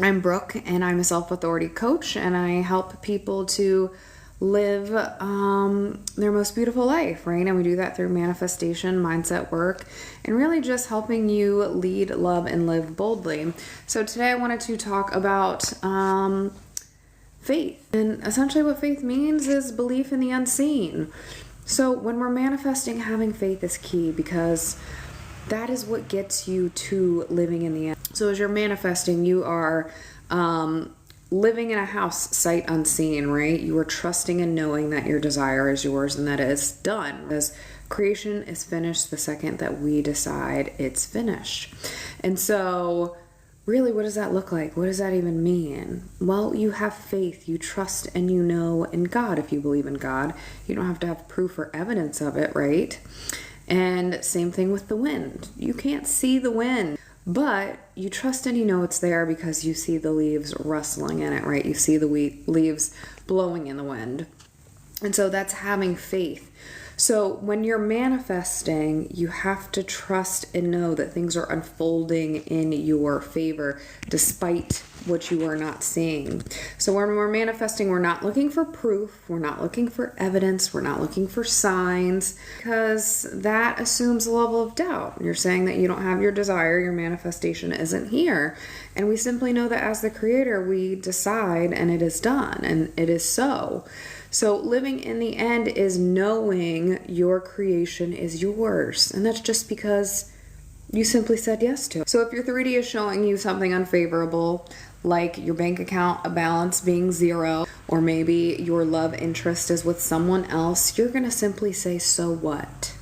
I'm Brooke, and I'm a self-authority coach, and I help people to live their most beautiful life, right? And we do that through manifestation, mindset work, and really just helping you lead, love, and live boldly. So today I wanted to talk about faith. And essentially what faith means is belief in the unseen. So when we're manifesting, having faith is key because that is what gets you to living in the end. So as you're manifesting, you are living in a house sight unseen, right? You are trusting and knowing that your desire is yours and that it is done. Because creation is finished the second that we decide it's finished. And so really, what does that look like? What does that even mean? Well, you have faith, you trust, and you know in God. If you believe in God, you don't have to have proof or evidence of it, right? And same thing with the wind. You can't see the wind, but you trust and you know it's there because you see the leaves rustling in it, right? You see the leaves blowing in the wind. And so that's having faith. So when you're manifesting, you have to trust and know that things are unfolding in your favor despite what you are not seeing. So when we're manifesting, we're not looking for proof, we're not looking for evidence, we're not looking for signs, because that assumes a level of doubt. You're saying that you don't have your desire, your manifestation isn't here. And we simply know that as the creator, we decide and it is done and it is so. So living in the end is knowing your creation is yours. And that's just because you simply said yes to it. So if your 3D is showing you something unfavorable, like your bank account balance being zero, or maybe your love interest is with someone else, you're going to simply say, so what?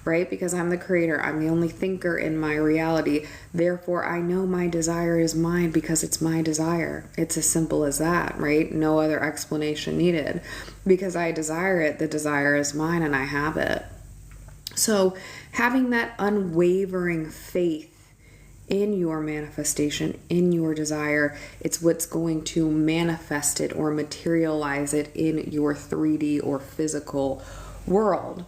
Right? Because I'm the creator. I'm the only thinker in my reality. Therefore, I know my desire is mine because it's my desire. It's as simple as that, right? No other explanation needed. Because I desire it, the desire is mine and I have it. So having that unwavering faith in your manifestation, in your desire, it's what's going to manifest it or materialize it in your 3D or physical world.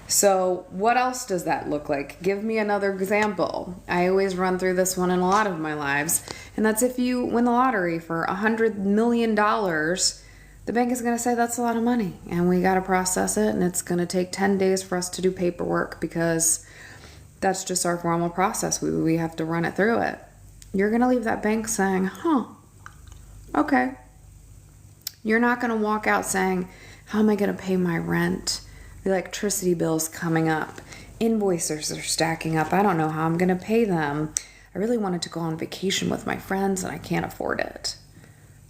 So what else does that look like? Give me another example. I always run through this one in a lot of my lives. And that's if you win the lottery for $100 million, the bank is going to say that's a lot of money. And we got to process it. And it's going to take 10 days for us to do paperwork because that's just our formal process. We have to run it through it. You're going to leave that bank saying, okay. You're not going to walk out saying, how am I going to pay my rent? The electricity bill's coming up. Invoices are stacking up. I don't know how I'm going to pay them. I really wanted to go on vacation with my friends and I can't afford it.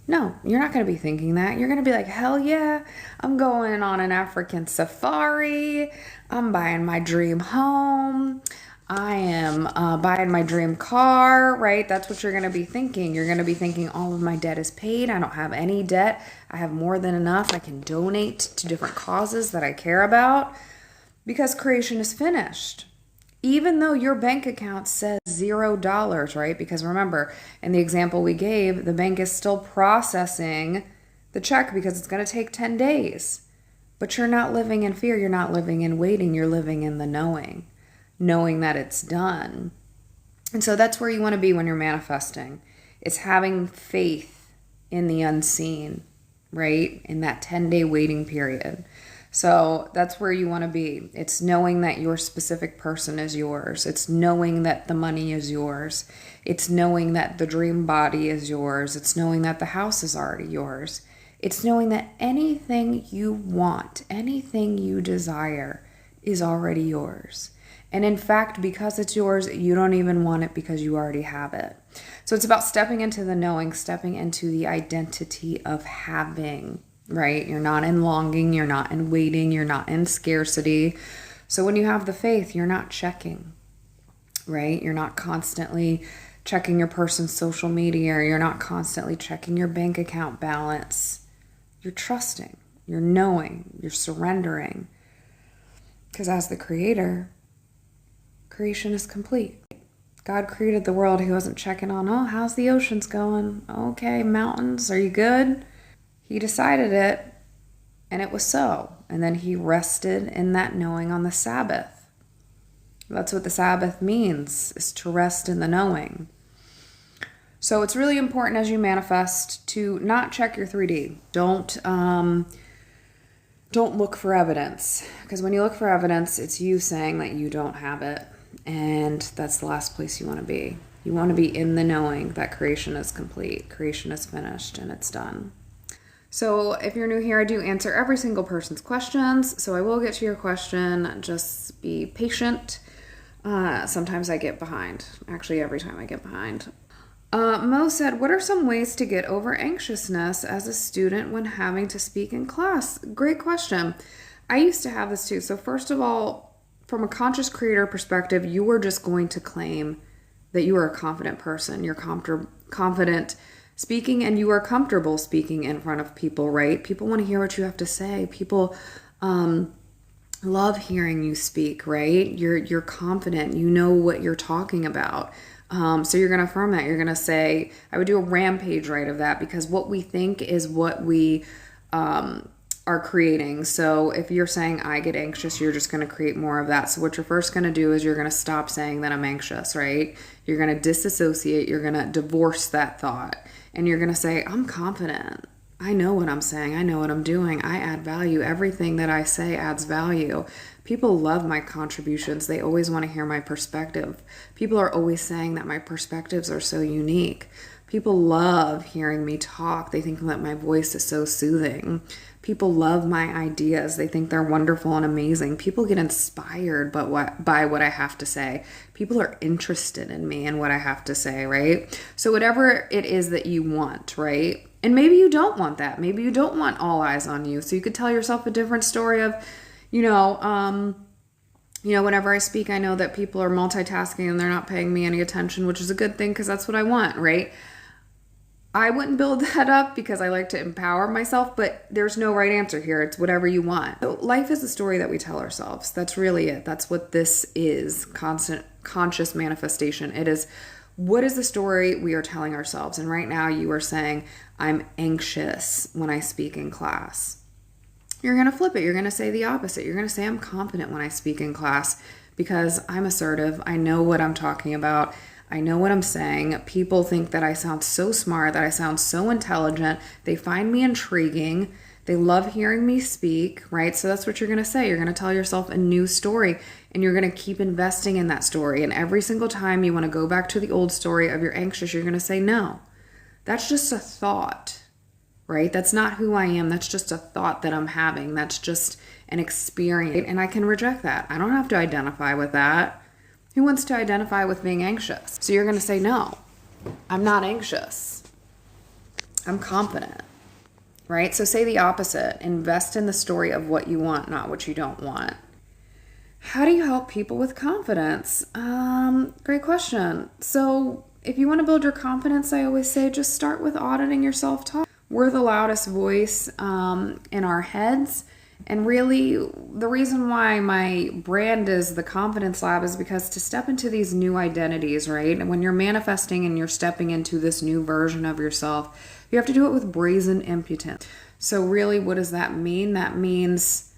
No, you're not going to be thinking that. You're going to be like, hell yeah, I'm going on an African safari. I'm buying my dream home. I am buying my dream car, right? That's what you're going to be thinking. You're going to be thinking all of my debt is paid. I don't have any debt. I have more than enough. I can donate to different causes that I care about because creation is finished. Even though your bank account says $0, right? Because remember, in the example we gave, the bank is still processing the check because it's going to take 10 days. But you're not living in fear. You're not living in waiting. You're living in the knowing that it's done. And so that's where you want to be when you're manifesting. It's having faith in the unseen, right? In that 10-day waiting period. So that's where you want to be. It's knowing that your specific person is yours. It's knowing that the money is yours. It's knowing that the dream body is yours. It's knowing that the house is already yours. It's knowing that anything you want, anything you desire is already yours. And in fact, because it's yours, you don't even want it because you already have it. So it's about stepping into the knowing, stepping into the identity of having, right? You're not in longing, you're not in waiting, you're not in scarcity. So when you have the faith, you're not checking, right? You're not constantly checking your person's social media, or you're not constantly checking your bank account balance. You're trusting, you're knowing, you're surrendering. Because as the creator, creation is complete. God created the world. He wasn't checking on, how's the oceans going? Okay, mountains, are you good? He decided it, and it was so. And then he rested in that knowing on the Sabbath. That's what the Sabbath means, is to rest in the knowing. So it's really important as you manifest to not check your 3D. Don't look for evidence, because when you look for evidence, it's you saying that you don't have it, and that's the last place you want to be. You want to be in the knowing that creation is complete, creation is finished, and it's done. So if you're new here, I do answer every single person's questions, so I will get to your question. Just be patient. Sometimes I get behind. Actually, every time I get behind. Mo said, what are some ways to get over anxiousness as a student when having to speak in class? Great question. I used to have this too. So first of all, from a conscious creator perspective, you are just going to claim that you are a confident person. You're confident speaking, and you are comfortable speaking in front of people, right? People want to hear what you have to say. People love hearing you speak, right? You're confident. You know what you're talking about. So you're going to affirm that. You're going to say, I would do a rampage, right, of that, because what we think is what we are creating. So if you're saying I get anxious, you're just going to create more of that. So what you're first going to do is you're going to stop saying that I'm anxious, right? You're going to disassociate. You're going to divorce that thought. And you're going to say, I'm confident. I know what I'm saying. I know what I'm doing. I add value. Everything that I say adds value. People love my contributions. They always want to hear my perspective. People are always saying that my perspectives are so unique. People love hearing me talk. They think that my voice is so soothing. People love my ideas. They think they're wonderful and amazing. People get inspired by what I have to say. People are interested in me and what I have to say, right? So whatever it is that you want, right? And maybe you don't want that. Maybe you don't want all eyes on you. So you could tell yourself a different story of, whenever I speak, I know that people are multitasking and they're not paying me any attention, which is a good thing because that's what I want, right? I wouldn't build that up because I like to empower myself, but there's no right answer here. It's whatever you want. So life is a story that we tell ourselves. That's really it. That's what this is, constant conscious manifestation. It is, what is the story we are telling ourselves? And right now you are saying, I'm anxious when I speak in class. You're going to flip it. You're going to say the opposite. You're going to say, I'm confident when I speak in class because I'm assertive. I know what I'm talking about. I know what I'm saying. People think that I sound so smart, that I sound so intelligent. They find me intriguing. They love hearing me speak, right? So that's what you're going to say. You're going to tell yourself a new story, and you're going to keep investing in that story. And every single time you want to go back to the old story of you're anxious, you're going to say, no, that's just a thought, right? That's not who I am. That's just a thought that I'm having. That's just an experience. And I can reject that. I don't have to identify with that. Who wants to identify with being anxious? So you're going to say, no, I'm not anxious. I'm confident, right? So say the opposite. Invest in the story of what you want, not what you don't want. How do you help people with confidence? Great question. So if you want to build your confidence, I always say just start with auditing your self-talk. We're the loudest voice in our heads. And really, the reason why my brand is the Confidence Lab is because to step into these new identities, right? And when you're manifesting and you're stepping into this new version of yourself, you have to do it with brazen impudence. So really, what does that mean? That means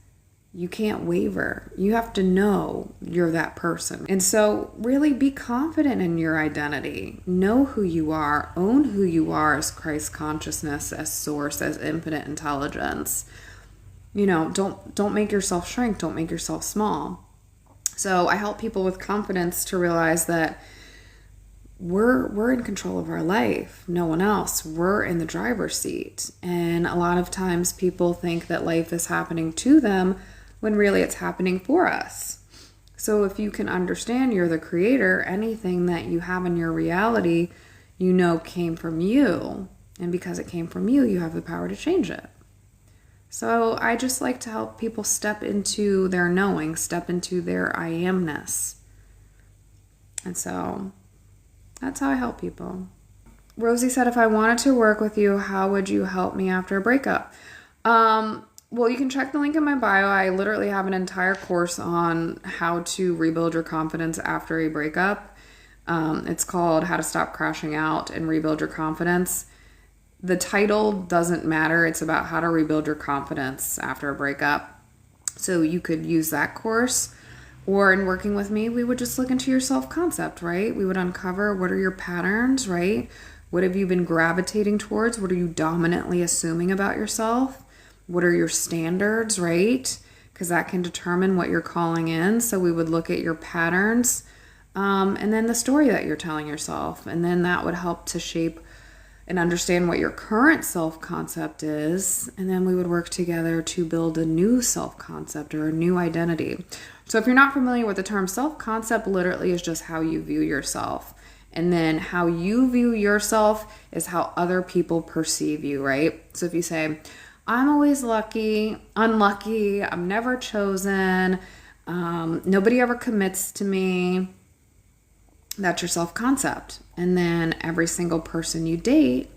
you can't waver. You have to know you're that person. And so really be confident in your identity. Know who you are. Own who you are as Christ consciousness, as source, as infinite intelligence. Don't make yourself shrink. Don't make yourself small. So I help people with confidence to realize that we're in control of our life. No one else. We're in the driver's seat. And a lot of times people think that life is happening to them when really it's happening for us. So if you can understand you're the creator, anything that you have in your reality, came from you. And because it came from you, you have the power to change it. So I just like to help people step into their knowing, step into their I amness. And so that's how I help people. Rosie said, if I wanted to work with you, how would you help me after a breakup? Well, you can check the link in my bio. I literally have an entire course on how to rebuild your confidence after a breakup. It's called How to Stop Crashing Out and Rebuild Your Confidence. The title doesn't matter. It's about how to rebuild your confidence after a breakup. So you could use that course, or in working with me, we would just look into your self-concept, right? We would uncover what are your patterns, right? What have you been gravitating towards? What are you dominantly assuming about yourself? What are your standards, right? Because that can determine what you're calling in. So we would look at your patterns, and then the story that you're telling yourself. And then that would help to shape and understand what your current self-concept is. And then we would work together to build a new self-concept or a new identity. So if you're not familiar with the term self-concept, literally is just how you view yourself. And then how you view yourself is how other people perceive you, right? So if you say, I'm always unlucky, I'm never chosen, nobody ever commits to me, that's your self-concept. And then every single person you date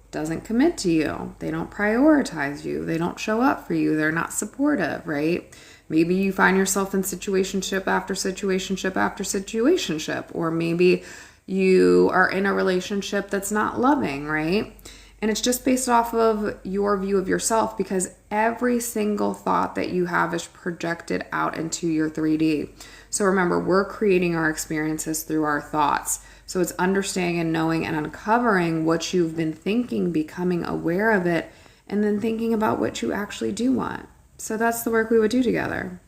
doesn't commit to you. They don't prioritize you. They don't show up for you. They're not supportive, right? Maybe you find yourself in situationship after situationship after situationship, or maybe you are in a relationship that's not loving, right? And it's just based off of your view of yourself, because every single thought that you have is projected out into your 3D. So remember, we're creating our experiences through our thoughts. So it's understanding and knowing and uncovering what you've been thinking, becoming aware of it, and then thinking about what you actually do want. So that's the work we would do together.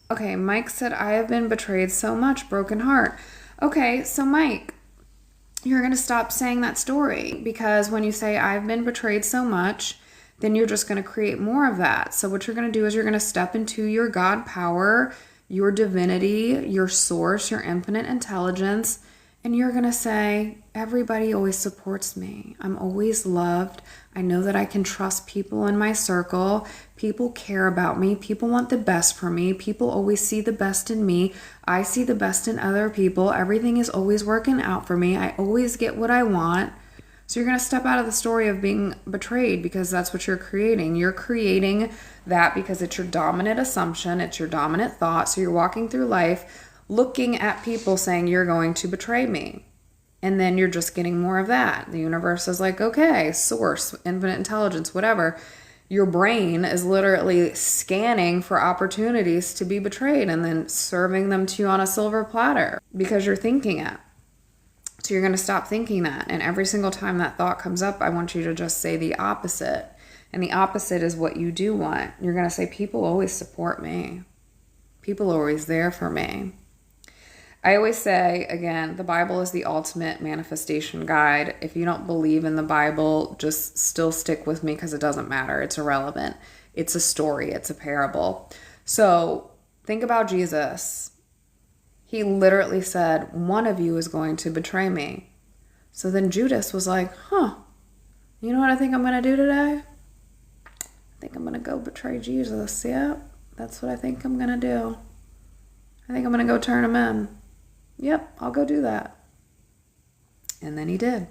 Okay, Mike said, I have been betrayed so much, broken heart. Okay, so Mike, you're going to stop saying that story, because when you say I've been betrayed so much, then you're just going to create more of that. So what you're going to do is you're going to step into your God power, your divinity, your source, your infinite intelligence, and you're going to say, everybody always supports me. I'm always loved. I know that I can trust people in my circle. People care about me. People want the best for me. People always see the best in me. I see the best in other people. Everything is always working out for me. I always get what I want. So you're going to step out of the story of being betrayed, because that's what you're creating. You're creating that because it's your dominant assumption. It's your dominant thought. So you're walking through life looking at people saying, you're going to betray me. And then you're just getting more of that. The universe is like, okay, source, infinite intelligence, whatever. Your brain is literally scanning for opportunities to be betrayed and then serving them to you on a silver platter because you're thinking it. So you're going to stop thinking that. And every single time that thought comes up, I want you to just say the opposite. And the opposite is what you do want. You're going to say, people always support me. People are always there for me. I always say, again, the Bible is the ultimate manifestation guide. If you don't believe in the Bible, just still stick with me, because it doesn't matter. It's irrelevant. It's a story. It's a parable. So think about Jesus. He literally said, one of you is going to betray me. So then Judas was like, you know what I think I'm going to do today? I think I'm going to go betray Jesus. Yep, that's what I think I'm going to do. I think I'm going to go turn him in. Yep, I'll go do that. And then he did.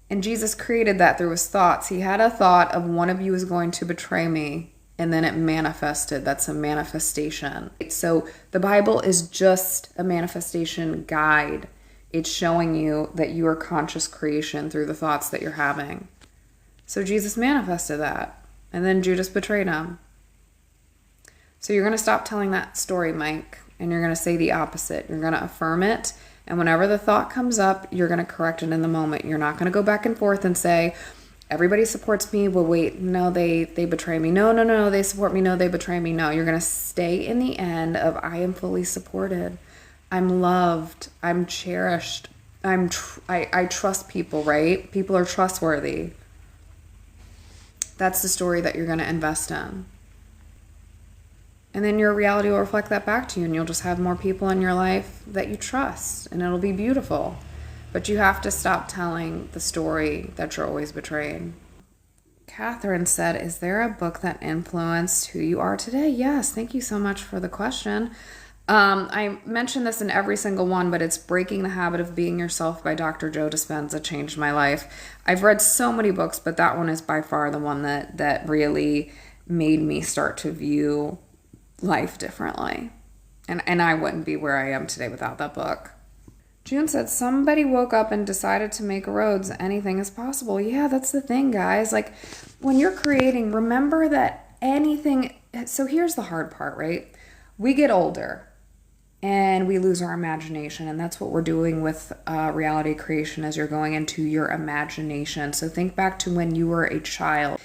And Jesus created that through his thoughts. He had a thought of, one of you is going to betray me, and then it manifested. That's a manifestation. So the Bible is just a manifestation guide. It's showing you that you are conscious creation through the thoughts that you're having. So Jesus manifested that, and then Judas betrayed him. So you're going to stop telling that story, Mike. And you're going to say the opposite. You're going to affirm it. And whenever the thought comes up, you're going to correct it in the moment. You're not going to go back and forth and say, everybody supports me. Well, wait, no, they betray me. No, they support me. No, they betray me. No, you're going to stay in the end of, I am fully supported. I'm loved. I'm cherished. I trust people, right? People are trustworthy. That's the story that you're going to invest in. And then your reality will reflect that back to you, and you'll just have more people in your life that you trust, and it'll be beautiful. But you have to stop telling the story that you're always betrayed. Catherine said, is there a book that influenced who you are today? Yes, thank you so much for the question. I mentioned this in every single one, but it's Breaking the Habit of Being Yourself by Dr. Joe Dispenza changed my life. I've read so many books, but that one is by far the one that really made me start to view life differently. And I wouldn't be where I am today without that book. June said, somebody woke up and decided to make roads. Anything is possible. Yeah, that's the thing, guys. Like, when you're creating, remember that anything... So here's the hard part, right? We get older. and we lose our imagination. And that's what we're doing with reality creation, as you're going into your imagination. So think back to when you were a child.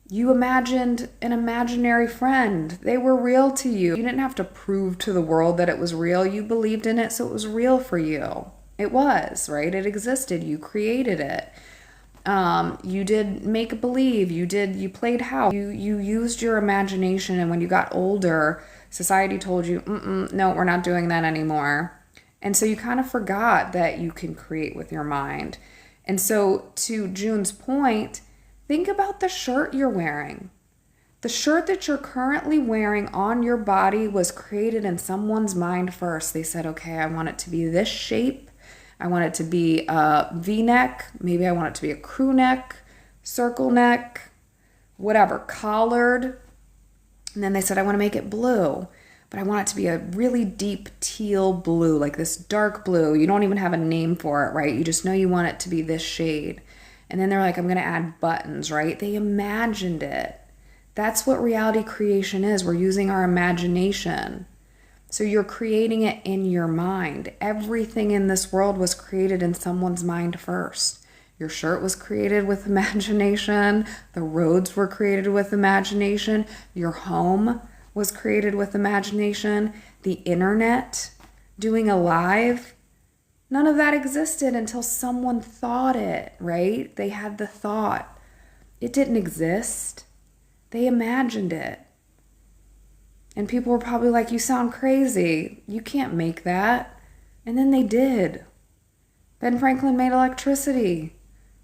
You imagined an imaginary friend. They were real to you. You didn't have to prove to the world that it was real. You believed in it, so it was real for you. It was, right? It existed. You created it. You did make believe. You played house. You used your imagination, and when you got older, society told you, no, we're not doing that anymore. And so you kind of forgot that you can create with your mind. And so to June's point, think about the shirt you're wearing. The shirt that you're currently wearing on your body was created in someone's mind first. They said, okay, I want it to be this shape. I want it to be a V-neck. Maybe I want it to be a crew neck, circle neck, whatever, collared. And then they said, I want to make it blue, but I want it to be a really deep teal blue, like this dark blue. You don't even have a name for it, right? You just know you want it to be this shade. And then they're like, I'm going to add buttons, right? They imagined it. That's what reality creation is. We're using our imagination. So you're creating it in your mind. Everything in this world was created in someone's mind first. Your shirt was created with imagination. The roads were created with imagination. Your home was created with imagination. The internet, doing a live, none of that existed until someone thought it, right? They had the thought. It didn't exist. They imagined it. And people were probably like, you sound crazy. You can't make that. And then they did. Ben Franklin made electricity.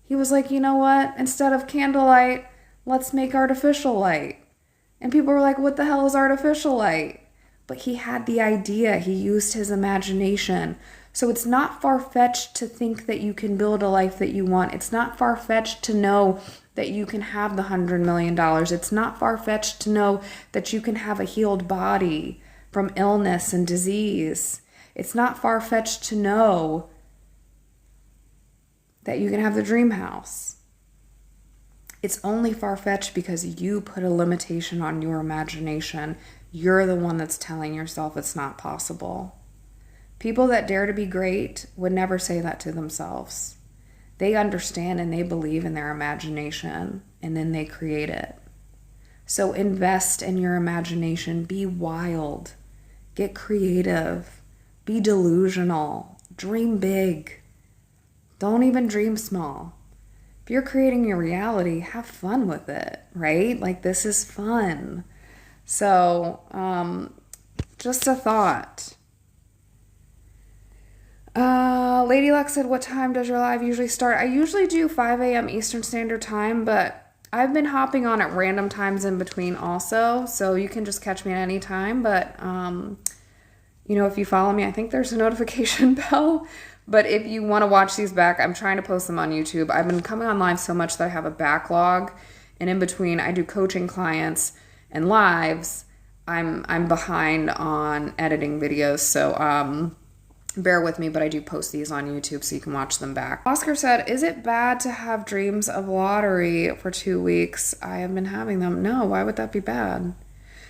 He was like, you know what? Instead of candlelight, let's make artificial light. And people were like, what the hell is artificial light? But he had the idea. He used his imagination. So it's not far-fetched to think that you can build a life that you want. It's not far-fetched to know that you can have the $100 million. It's not far-fetched to know that you can have a healed body from illness and disease. It's not far-fetched to know that you can have the dream house. It's only far-fetched because you put a limitation on your imagination. You're the one that's telling yourself it's not possible. People that dare to be great would never say that to themselves. They understand and they believe in their imagination, and then they create it. So invest in your imagination. Be wild. Get creative. Be delusional. Dream big. Don't even dream small. If you're creating your reality, have fun with it, right? Like, this is fun. So, just a thought. Lady Luck said, what time does your live usually start? I usually do 5 a.m. Eastern Standard Time, but I've been hopping on at random times in between also, so you can just catch me at any time. But, if you follow me, I think there's a notification bell. But if you want to watch these back, I'm trying to post them on YouTube. I've been coming on live so much that I have a backlog, and in between I do coaching clients and lives. I'm behind on editing videos, so bear with me, but I do post these on YouTube so you can watch them back. Oscar said, is it bad to have dreams of lottery for 2 weeks? I have been having them. No, why would that be bad?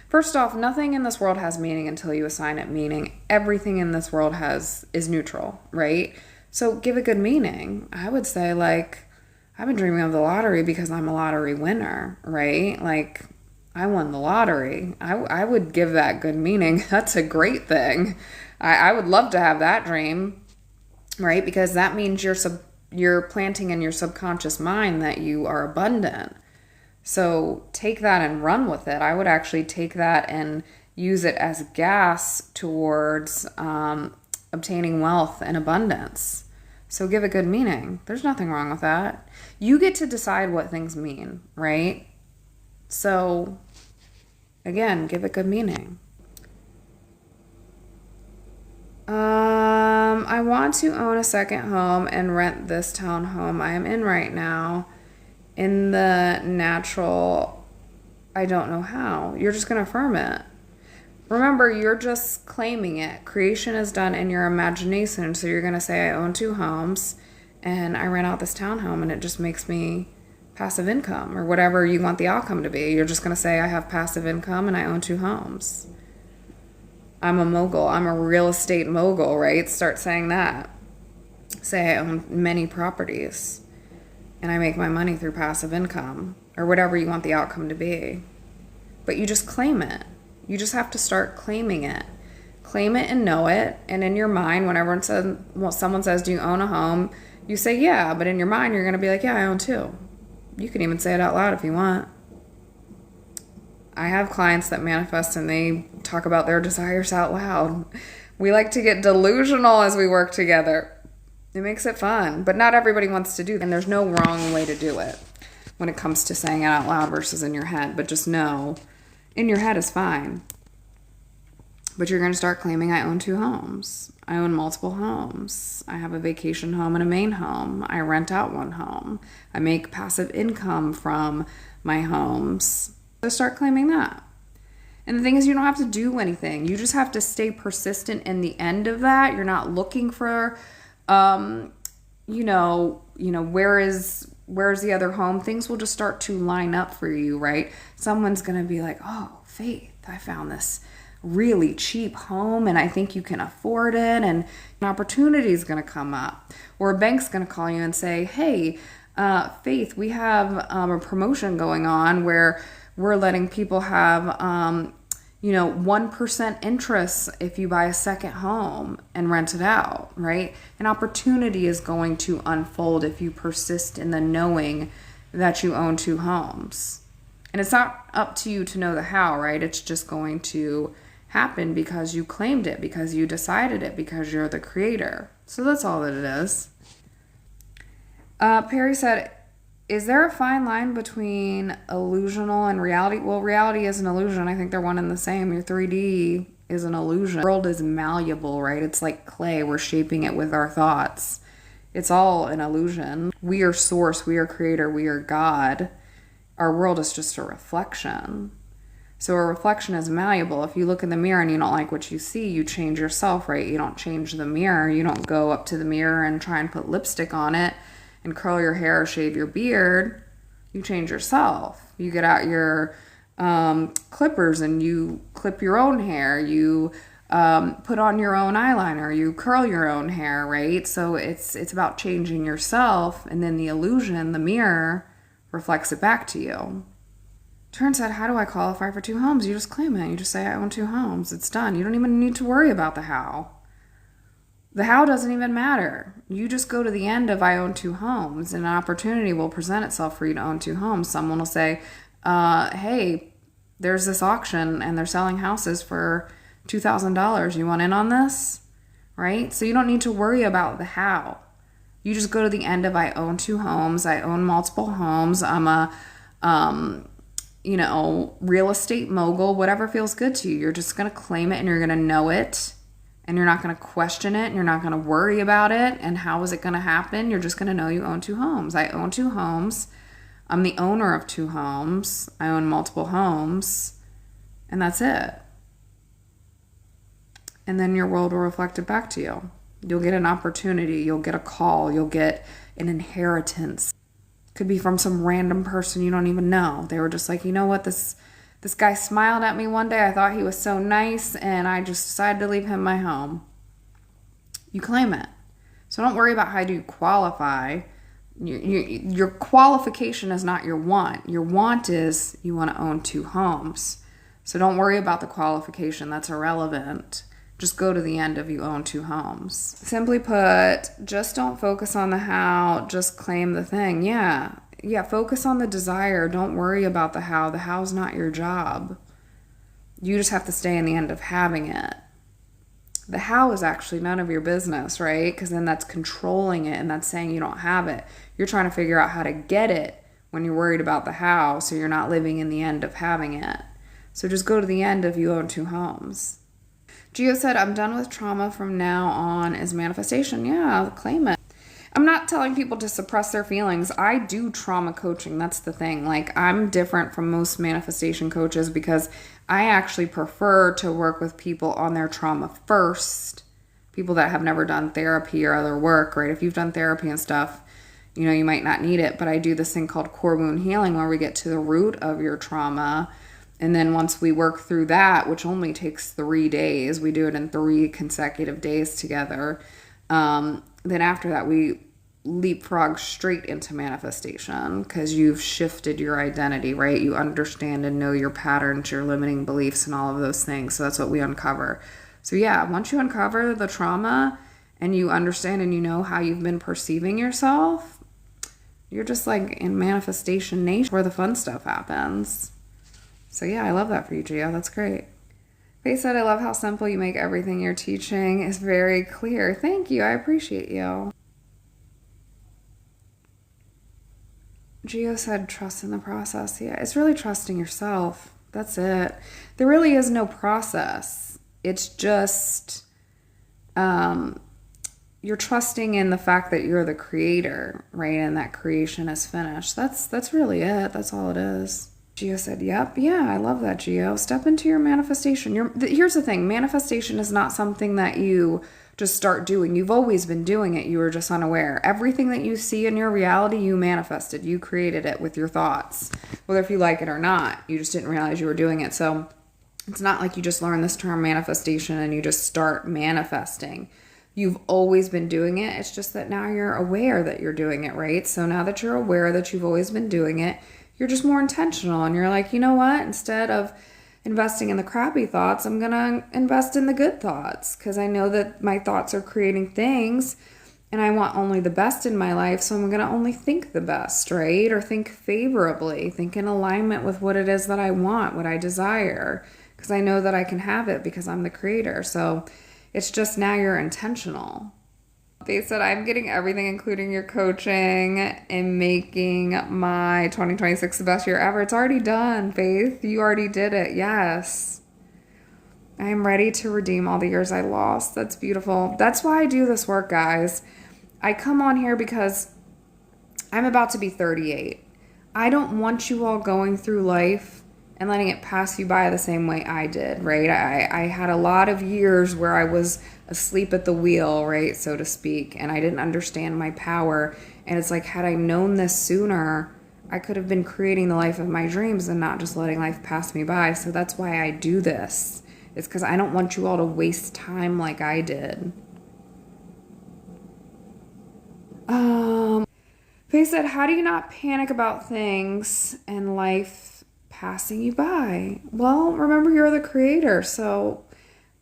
First off, nothing in this world has meaning until you assign it meaning. Everything in this world is neutral, right? So give it good meaning. I would say, like, I've been dreaming of the lottery because I'm a lottery winner, right? Like, I won the lottery. I would give that good meaning. That's a great thing. I would love to have that dream, right? Because that means you're planting in your subconscious mind that you are abundant. So take that and run with it. I would actually take that and use it as gas towards obtaining wealth and abundance. So give it good meaning. There's nothing wrong with that. You get to decide what things mean, right? So again, give it good meaning. I want to own a second home and rent this townhome I am in right now in the natural, I don't know how. You're just going to affirm it. Remember, you're just claiming it. Creation is done in your imagination. So you're going to say, I own 2 homes and I rent out this townhome and it just makes me passive income, or whatever you want the outcome to be. You're just going to say, I have passive income and I own 2 homes. I'm a mogul. I'm a real estate mogul, right? Start saying that. Say I own many properties and I make my money through passive income or whatever you want the outcome to be. But you just claim it. You just have to start claiming it. Claim it and know it. And in your mind, whenever someone says, do you own a home? You say, yeah. But in your mind, you're going to be like, yeah, I own two. You can even say it out loud if you want. I have clients that manifest and they talk about their desires out loud. We like to get delusional as we work together. It makes it fun. But not everybody wants to do that. And there's no wrong way to do it when it comes to saying it out loud versus in your head. But just know, in your head is fine. But you're going to start claiming, I own two homes. I own multiple homes. I have a vacation home and a main home. I rent out one home. I make passive income from my homes. So start claiming that. And the thing is, you don't have to do anything. You just have to stay persistent in the end of that. You're not looking for, where's the other home? Things will just start to line up for you, right? Someone's going to be like, oh, Faith, I found this really cheap home and I think you can afford it, and an opportunity is going to come up. Or a bank's going to call you and say, hey, Faith, we have a promotion going on where we're letting people have 1% interest if you buy a second home and rent it out, right? An opportunity is going to unfold if you persist in the knowing that you own two homes. And it's not up to you to know the how, right? It's just going to happen because you claimed it, because you decided it, because you're the creator. So that's all that it is. Perry said, is there a fine line between illusional and reality? Well, reality is an illusion. I think they're one and the same. Your 3D is an illusion. The world is malleable, right? It's like clay. We're shaping it with our thoughts. It's all an illusion. We are source. We are creator. We are God. Our world is just a reflection. So a reflection is malleable. If you look in the mirror and you don't like what you see, you change yourself, right? You don't change the mirror. You don't go up to the mirror and try and put lipstick on it and curl your hair or shave your beard. You change yourself. You get out your clippers and you clip your own hair. You put on your own eyeliner. You curl your own hair, right? So it's about changing yourself, and then the illusion, the mirror, reflects it back to you. Turns out, how do I qualify for two homes? You just claim it. You just say, I own two homes. It's done. You don't even need to worry about the how. The how doesn't even matter. You just go to the end of I own two homes, and an opportunity will present itself for you to own two homes. Someone will say, hey, there's this auction and they're selling houses for $2,000. You want in on this? Right? So you don't need to worry about the how. You just go to the end of I own two homes. I own multiple homes. I'm a, real estate mogul, whatever feels good to you. You're just going to claim it and you're going to know it. And you're not going to question it, and you're not going to worry about it. And how is it going to happen? You're just going to know you own two homes. I own two homes. I'm the owner of two homes. I own multiple homes. And that's it. And then your world will reflect it back to you. You'll get an opportunity. You'll get a call. You'll get an inheritance. Could be from some random person you don't even know. They were just like, you know what, this guy smiled at me one day. I thought he was so nice, and I just decided to leave him my home. You claim it. So don't worry about how you qualify. Your qualification is not your want. Your want is you want to own two homes. So don't worry about the qualification. That's irrelevant. Just go to the end of you own two homes. Simply put, just don't focus on the how, just claim the thing. Yeah, focus on the desire. Don't worry about the how. The how's not your job. You just have to stay in the end of having it. The how is actually none of your business, right? Because then that's controlling it, and that's saying you don't have it. You're trying to figure out how to get it when you're worried about the how, so you're not living in the end of having it. So just go to the end of you own two homes. Gio said, I'm done with trauma from now on is manifestation. Yeah, claim it. I'm not telling people to suppress their feelings. I do trauma coaching. That's the thing. Like, I'm different from most manifestation coaches because I actually prefer to work with people on their trauma first. People that have never done therapy or other work, right? If you've done therapy and stuff, you might not need it. But I do this thing called core wound healing where we get to the root of your trauma And then once we work through that, which only takes 3 days, we do it in 3 consecutive days together. Then after that, we leapfrog straight into manifestation because you've shifted your identity, right? You understand and know your patterns, your limiting beliefs, and all of those things. So that's what we uncover. So yeah, once you uncover the trauma and you understand and you know how you've been perceiving yourself, you're just like in manifestation nation where the fun stuff happens. So yeah, I love that for you, Gio. That's great. Faye said, I love how simple you make everything you're teaching is very clear. Thank you. I appreciate you. Gio said, trust in the process. Yeah, it's really trusting yourself. That's it. There really is no process. It's just you're trusting in the fact that you're the creator, right? And that creation is finished. That's really it. That's all it is. Gio said, yep. Yeah, I love that, Gio. Step into your manifestation. Here's the thing. Manifestation is not something that you just start doing. You've always been doing it. You were just unaware. Everything that you see in your reality, you manifested. You created it with your thoughts, whether if you like it or not. You just didn't realize you were doing it. So it's not like you just learn this term manifestation and you just start manifesting. You've always been doing it. It's just that now you're aware that you're doing it, right? So now that you're aware that you've always been doing it, you're just more intentional. And you're like, you know what? Instead of investing in the crappy thoughts, I'm going to invest in the good thoughts because I know that my thoughts are creating things and I want only the best in my life. So I'm going to only think the best, right? Or think favorably, think in alignment with what it is that I want, what I desire, because I know that I can have it because I'm the creator. So it's just now you're intentional. They said, I'm getting everything, including your coaching and making my 2026 the best year ever. It's already done, Faith. You already did it. Yes. I am ready to redeem all the years I lost. That's beautiful. That's why I do this work, guys. I come on here because I'm about to be 38. I don't want you all going through life and letting it pass you by the same way I did, right? I had a lot of years where I was asleep at the wheel, right, so to speak, and I didn't understand my power. And it's like, had I known this sooner, I could have been creating the life of my dreams and not just letting life pass me by. So that's why I do this. It's because I don't want you all to waste time like I did. Faye said, how do you not panic about things and life passing you by? Well, remember, you're the creator, so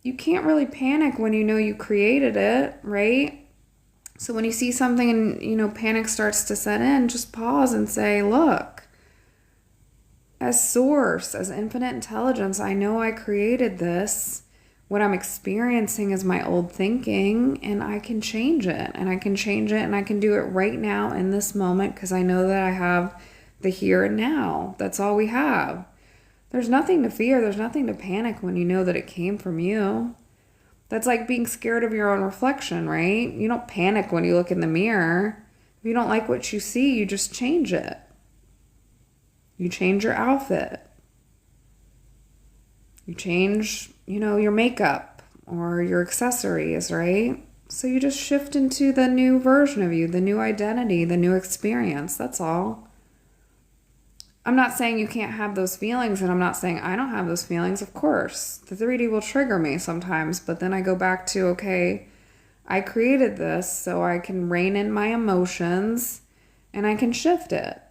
you can't really panic when you know you created it, right? So when you see something and, panic starts to set in, just pause and say, look, as source, as infinite intelligence, I know I created this. What I'm experiencing is my old thinking, and I can change it, and I can change it, and I can do it right now in this moment because I know that I have the here and now. That's all we have. There's nothing to fear. There's nothing to panic when you know that it came from you. That's like being scared of your own reflection, right? You don't panic when you look in the mirror. If you don't like what you see, you just change it. You change your outfit. You change, your makeup or your accessories, right? So you just shift into the new version of you, the new identity, the new experience. That's all. I'm not saying you can't have those feelings, and I'm not saying I don't have those feelings. Of course, the 3D will trigger me sometimes, but then I go back to, okay, I created this so I can rein in my emotions and I can shift it.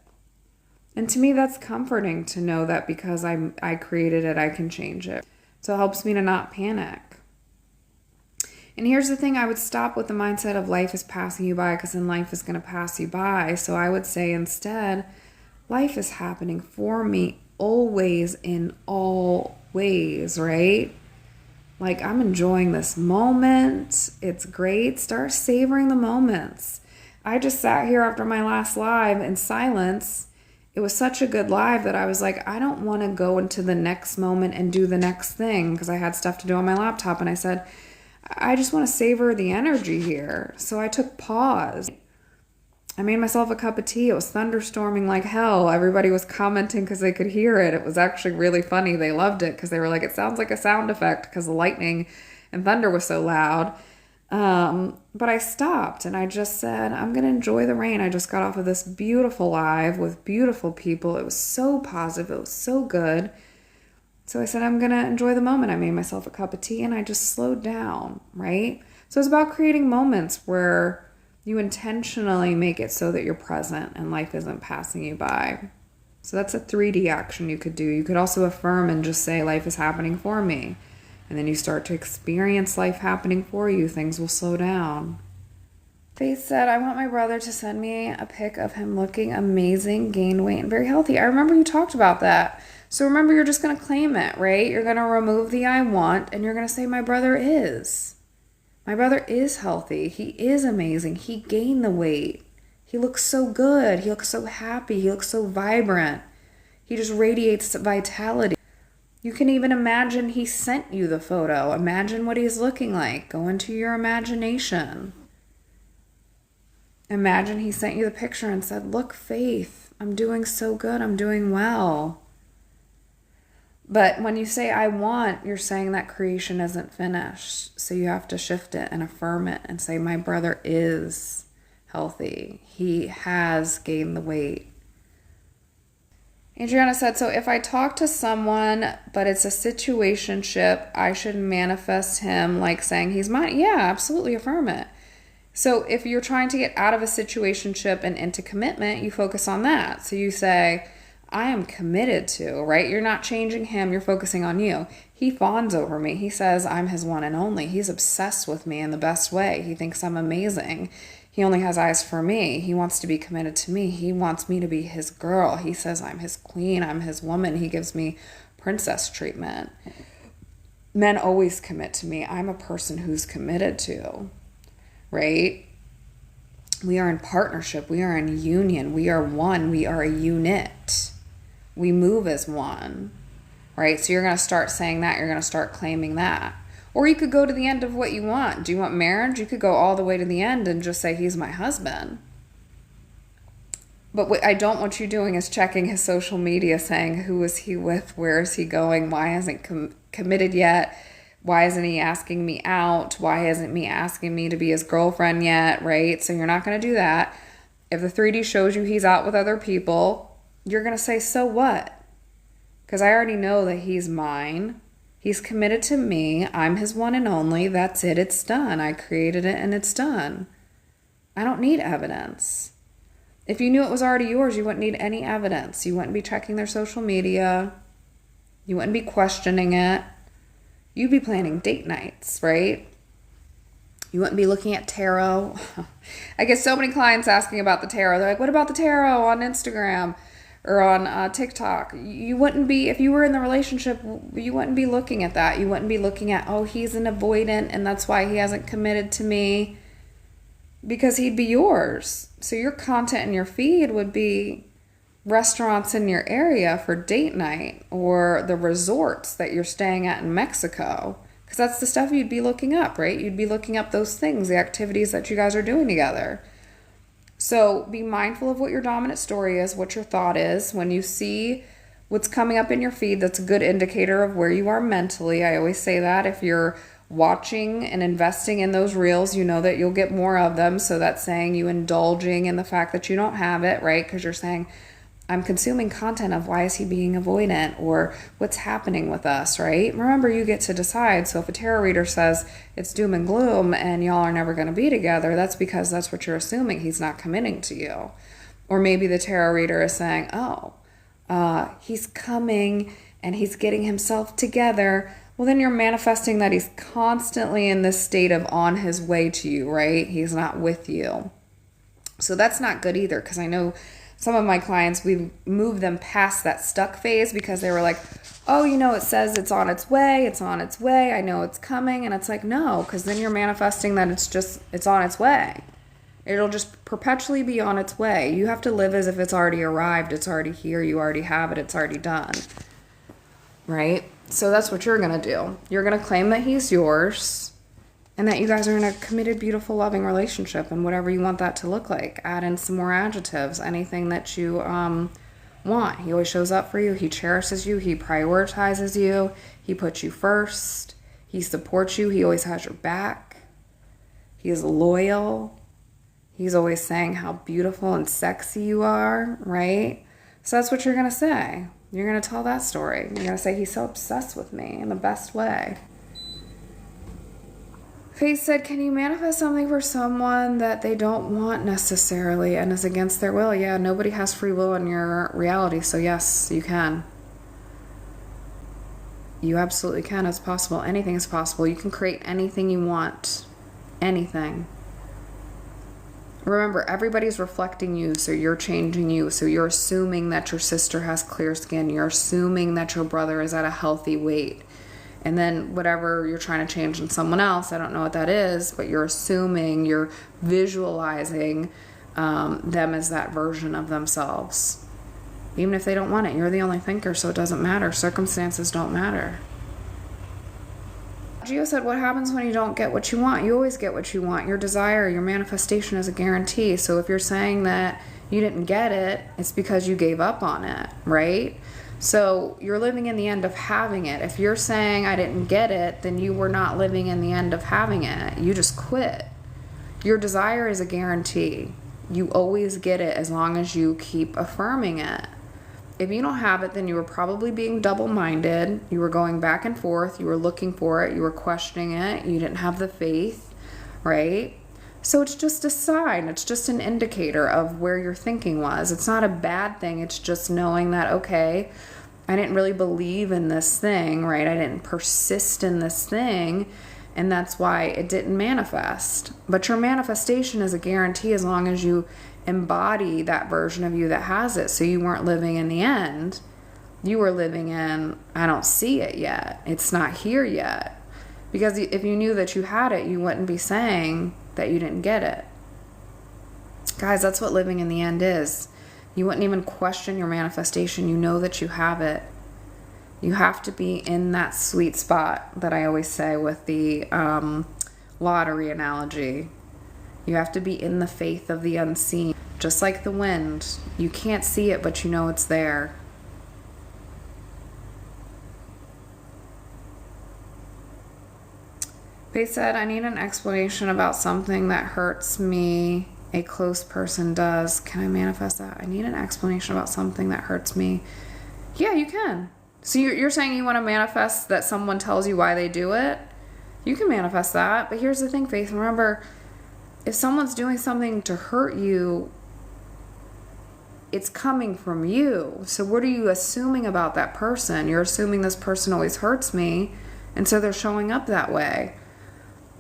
And to me, that's comforting to know that because I created it, I can change it. So it helps me to not panic. And here's the thing, I would stop with the mindset of life is passing you by because then life is going to pass you by. So I would say instead, life is happening for me always in all ways, right? Like, I'm enjoying this moment. It's great. Start savoring the moments. I just sat here after my last live in silence. It was such a good live that I was like, I don't want to go into the next moment and do the next thing because I had stuff to do on my laptop. And I said, I just want to savor the energy here. So I took pause. I made myself a cup of tea. It was thunderstorming like hell. Everybody was commenting because they could hear it. It was actually really funny. They loved it because they were like, it sounds like a sound effect because the lightning and thunder was so loud. But I stopped and I just said, I'm going to enjoy the rain. I just got off of this beautiful live with beautiful people. It was so positive. It was so good. So I said, I'm going to enjoy the moment. I made myself a cup of tea and I just slowed down, right? So it's about creating moments where you intentionally make it so that you're present and life isn't passing you by. So that's a 3D action you could do. You could also affirm and just say, life is happening for me. And then you start to experience life happening for you. Things will slow down. Faith said, I want my brother to send me a pic of him looking amazing, gained weight, and very healthy. I remember you talked about that. So remember, you're just going to claim it, right? You're going to remove the I want, and you're going to say, my brother is. My brother is healthy. He is amazing. He gained the weight. He looks so good. He looks so happy. He looks so vibrant. He just radiates vitality. You can even imagine he sent you the photo. Imagine what he's looking like. Go into your imagination. Imagine he sent you the picture and said, look, Faith, I'm doing so good. I'm doing well. But when you say I want, you're saying that creation isn't finished. So you have to shift it and affirm it and say, my brother is healthy. He has gained the weight. Adriana said, so if I talk to someone, but it's a situationship, I should manifest him like saying he's mine? Yeah, absolutely affirm it. So if you're trying to get out of a situationship and into commitment, you focus on that. So you say, I am committed to, right? You're not changing him. You're focusing on you. He fawns over me. He says I'm his one and only. He's obsessed with me in the best way. He thinks I'm amazing. He only has eyes for me. He wants to be committed to me. He wants me to be his girl. He says I'm his queen. I'm his woman. He gives me princess treatment. Men always commit to me. I'm a person who's committed to, right? We are in partnership. We are in union. We are one. We are a unit. We move as one, right? So you're going to start saying that. You're going to start claiming that. Or you could go to the end of what you want. Do you want marriage? You could go all the way to the end and just say, he's my husband. But what I don't want you doing is checking his social media saying, who is he with? Where is he going? Why hasn't committed yet? Why isn't he asking me out? Why isn't me asking me to be his girlfriend yet, right? So you're not going to do that. If the 3D shows you he's out with other people, you're going to say, so what? Because I already know that he's mine. He's committed to me. I'm his one and only. That's it. It's done. I created it and it's done. I don't need evidence. If you knew it was already yours, you wouldn't need any evidence. You wouldn't be checking their social media. You wouldn't be questioning it. You'd be planning date nights, right? You wouldn't be looking at tarot. I get so many clients asking about the tarot. They're like, what about the tarot on Instagram or on TikTok? You wouldn't be, if you were in the relationship, you wouldn't be looking at that. You wouldn't be looking at, oh, he's an avoidant and that's why he hasn't committed to me, because he'd be yours. So your content in your feed would be restaurants in your area for date night or the resorts that you're staying at in Mexico. Because that's the stuff you'd be looking up, right? You'd be looking up those things, the activities that you guys are doing together. So be mindful of what your dominant story is, what your thought is. When you see what's coming up in your feed, that's a good indicator of where you are mentally. I always say that. If you're watching and investing in those reels, you know that you'll get more of them. So that's saying you indulging in the fact that you don't have it, right? Because you're saying, I'm consuming content of why is he being avoidant or what's happening with us, right? Remember, you get to decide. So if a tarot reader says it's doom and gloom and y'all are never going to be together, that's because that's what you're assuming. He's not committing to you. Or maybe the tarot reader is saying, he's coming and he's getting himself together. Well, then you're manifesting that he's constantly in this state of on his way to you, right? He's not with you. So that's not good either, because I know some of my clients, we moved them past that stuck phase because they were like, oh, it says it's on its way. I know it's coming. And it's like, no, because then you're manifesting that it's on its way. It'll just perpetually be on its way. You have to live as if it's already arrived. It's already here. You already have it. It's already done. Right? So that's what you're going to do. You're going to claim that he's yours and that you guys are in a committed, beautiful, loving relationship, and whatever you want that to look like. Add in some more adjectives, anything that you want. He always shows up for you. He cherishes you. He prioritizes you. He puts you first. He supports you. He always has your back. He is loyal. He's always saying how beautiful and sexy you are, right? So that's what you're going to say. You're going to tell that story. You're going to say, he's so obsessed with me in the best way. Faith said, can you manifest something for someone that they don't want necessarily and is against their will? Yeah, nobody has free will in your reality. So yes, you can. You absolutely can. It's possible. Anything is possible. You can create anything you want. Anything. Remember, everybody's reflecting you, so you're changing you. So you're assuming that your sister has clear skin. You're assuming that your brother is at a healthy weight. And then whatever you're trying to change in someone else, I don't know what that is, but you're assuming, you're visualizing them as that version of themselves. Even if they don't want it, you're the only thinker, so it doesn't matter. Circumstances don't matter. Gio said, what happens when you don't get what you want? You always get what you want. Your desire, your manifestation is a guarantee. So if you're saying that you didn't get it, it's because you gave up on it, right? So you're living in the end of having it. If you're saying I didn't get it, then you were not living in the end of having it. You just quit. Your desire is a guarantee. You always get it as long as you keep affirming it. If you don't have it, then you were probably being double-minded. You were going back and forth. You were looking for it. You were questioning it. You didn't have the faith, right? So it's just a sign. It's just an indicator of where your thinking was. It's not a bad thing. It's just knowing that, okay, I didn't really believe in this thing, right? I didn't persist in this thing, and that's why it didn't manifest. But your manifestation is a guarantee as long as you embody that version of you that has it. So you weren't living in the end. You were living in, I don't see it yet. It's not here yet. Because if you knew that you had it, you wouldn't be saying that you didn't get it. Guys, that's what living in the end is. You wouldn't even question your manifestation. You know that you have it. You have to be in that sweet spot that I always say with the lottery analogy. You have to be in the faith of the unseen. Just like the wind. You can't see it, but you know it's there. They said, I need an explanation about something that hurts me. A close person does. Can I manifest that? I need an explanation about something that hurts me. Yeah, you can. So you're saying you want to manifest that someone tells you why they do it? You can manifest that. But here's the thing, Faith. Remember, if someone's doing something to hurt you, it's coming from you. So what are you assuming about that person? You're assuming this person always hurts me, and so they're showing up that way.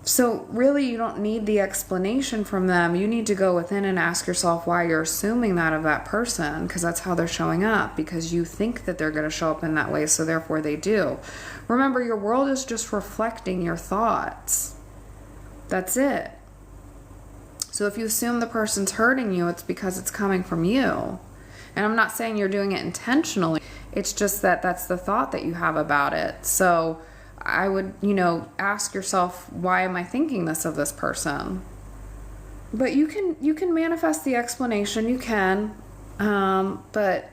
So really, you don't need the explanation from them. You need to go within and ask yourself why you're assuming that of that person, because that's how they're showing up, because you think that they're going to show up in that way, so therefore they do. Remember, your world is just reflecting your thoughts. That's it. So if you assume the person's hurting you, it's because it's coming from you. And I'm not saying you're doing it intentionally. It's just that that's the thought that you have about it. So I would, ask yourself, why am I thinking this of this person? But you can manifest the explanation. You can. But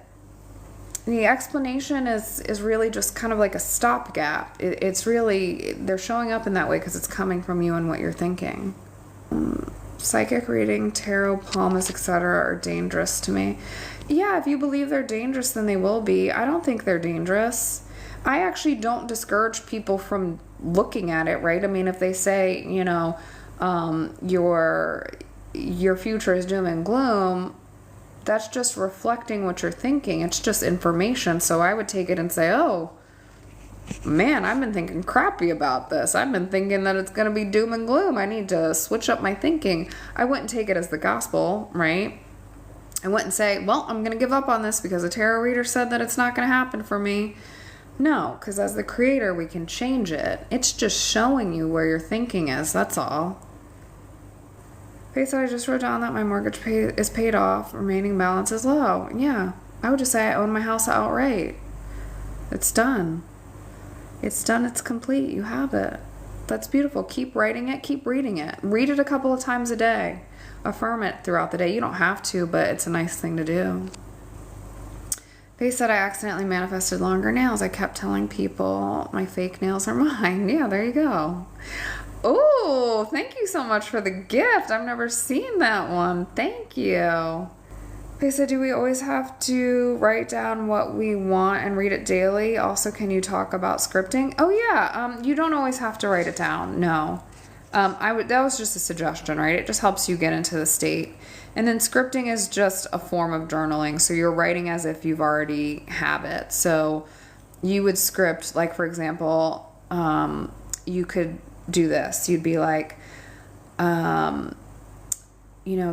the explanation is really just kind of like a stopgap. It's really, they're showing up in that way because it's coming from you and what you're thinking. Psychic reading, tarot, palms, etc. are dangerous to me. Yeah, if you believe they're dangerous, then they will be. I don't think they're dangerous. I actually don't discourage people from looking at it, right? I mean, if they say, your future is doom and gloom, that's just reflecting what you're thinking. It's just information. So I would take it and say, oh, man, I've been thinking crappy about this. I've been thinking that it's going to be doom and gloom. I need to switch up my thinking. I wouldn't take it as the gospel, right? I wouldn't say, well, I'm going to give up on this because a tarot reader said that it's not going to happen for me. No, because as the creator, we can change it. It's just showing you where your thinking is. That's all. Okay, so I just wrote down that my mortgage is paid off. Remaining balance is low. Yeah, I would just say I own my house outright. It's done. It's done. It's complete. You have it. That's beautiful. Keep writing it. Keep reading it. Read it a couple of times a day. Affirm it throughout the day. You don't have to, but it's a nice thing to do. They said I accidentally manifested longer nails. I kept telling people my fake nails are mine. Yeah, there you go. Oh, thank you so much for the gift. I've never seen that one. Thank you. They said, do we always have to write down what we want and read it daily? Also, can you talk about scripting? Oh yeah, you don't always have to write it down. No. That was just a suggestion, right? It just helps you get into the state. And then scripting is just a form of journaling. So you're writing as if you've already have it. So you would script, like, for example, you could do this. You'd be like,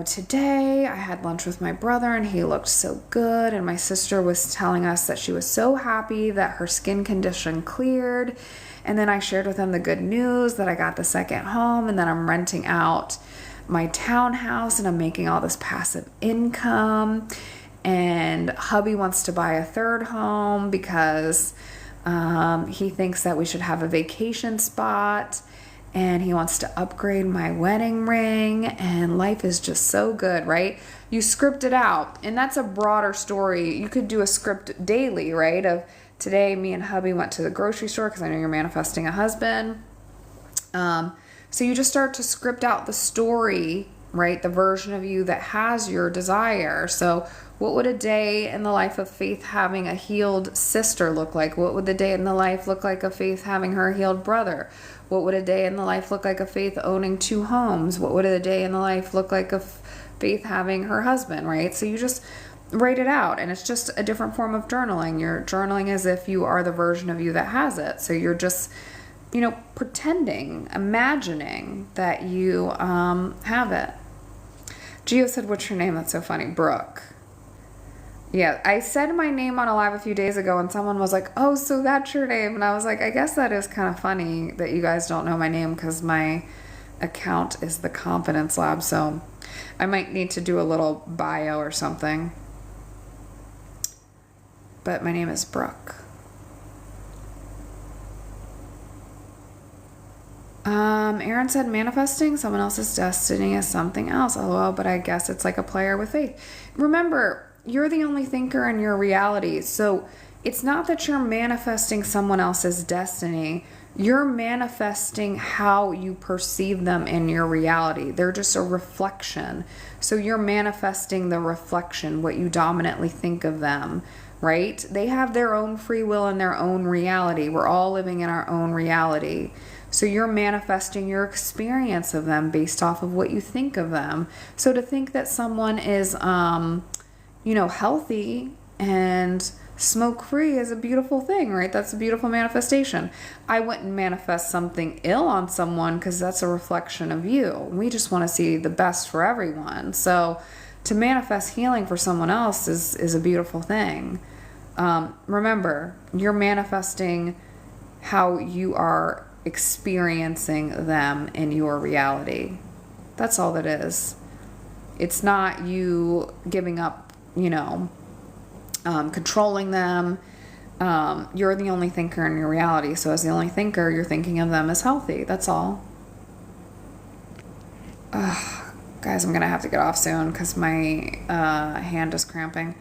today I had lunch with my brother and he looked so good. And my sister was telling us that she was so happy that her skin condition cleared. And then I shared with them the good news that I got the second home and then I'm renting out my townhouse and I'm making all this passive income. And hubby wants to buy a third home because he thinks that we should have a vacation spot. And he wants to upgrade my wedding ring, and life is just so good, right? You script it out, and that's a broader story. You could do a script daily, right? Of today, me and hubby went to the grocery store because I know you're manifesting a husband. So you just start to script out the story, right? The version of you that has your desire. So what would a day in the life of Faith having a healed sister look like? What would the day in the life look like of Faith having her healed brother? What would a day in the life look like of Faith owning 2 homes? What would a day in the life look like of Faith having her husband, right? So you just write it out, and it's just a different form of journaling. You're journaling as if you are the version of you that has it. So you're just, pretending, imagining that you have it. Gio said, what's your name? That's so funny. Brooke. Yeah, I said my name on a live a few days ago and someone was like, oh, so that's your name. And I was like, I guess that is kind of funny that you guys don't know my name because my account is the Confidence Lab. So I might need to do a little bio or something. But my name is Brooke. Aaron said manifesting someone else's destiny is something else. LOL, but I guess it's like a player with faith. Remember, you're the only thinker in your reality. So it's not that you're manifesting someone else's destiny. You're manifesting how you perceive them in your reality. They're just a reflection. So you're manifesting the reflection, what you dominantly think of them, right? They have their own free will and their own reality. We're all living in our own reality. So you're manifesting your experience of them based off of what you think of them. So to think that someone is, healthy and smoke-free is a beautiful thing, right? That's a beautiful manifestation. I wouldn't manifest something ill on someone because that's a reflection of you. We just want to see the best for everyone. So to manifest healing for someone else is a beautiful thing. Remember, you're manifesting how you are experiencing them in your reality. That's all that is. It's not you giving up, controlling them. You're the only thinker in your reality. So as the only thinker, you're thinking of them as healthy. That's all. Guys, I'm going to have to get off soon because my hand is cramping.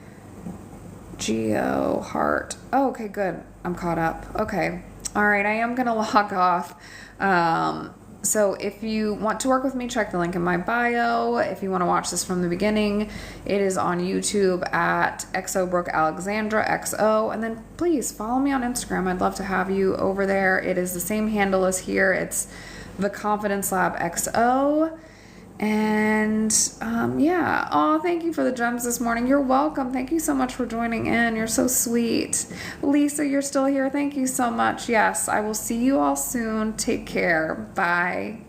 Geo, heart. Oh, okay, good. I'm caught up. Okay. All right, I am going to log off. So if you want to work with me, check the link in my bio. If you want to watch this from the beginning, it is on YouTube at XO, and then please follow me on Instagram. I'd love to have you over there. It is the same handle as here. It's the Confidence Lab XO. And thank you for the gems this morning. You're welcome. Thank you so much for joining in. You're so sweet. Lisa, you're still here. Thank you so much. Yes, I will see you all soon. Take care. Bye.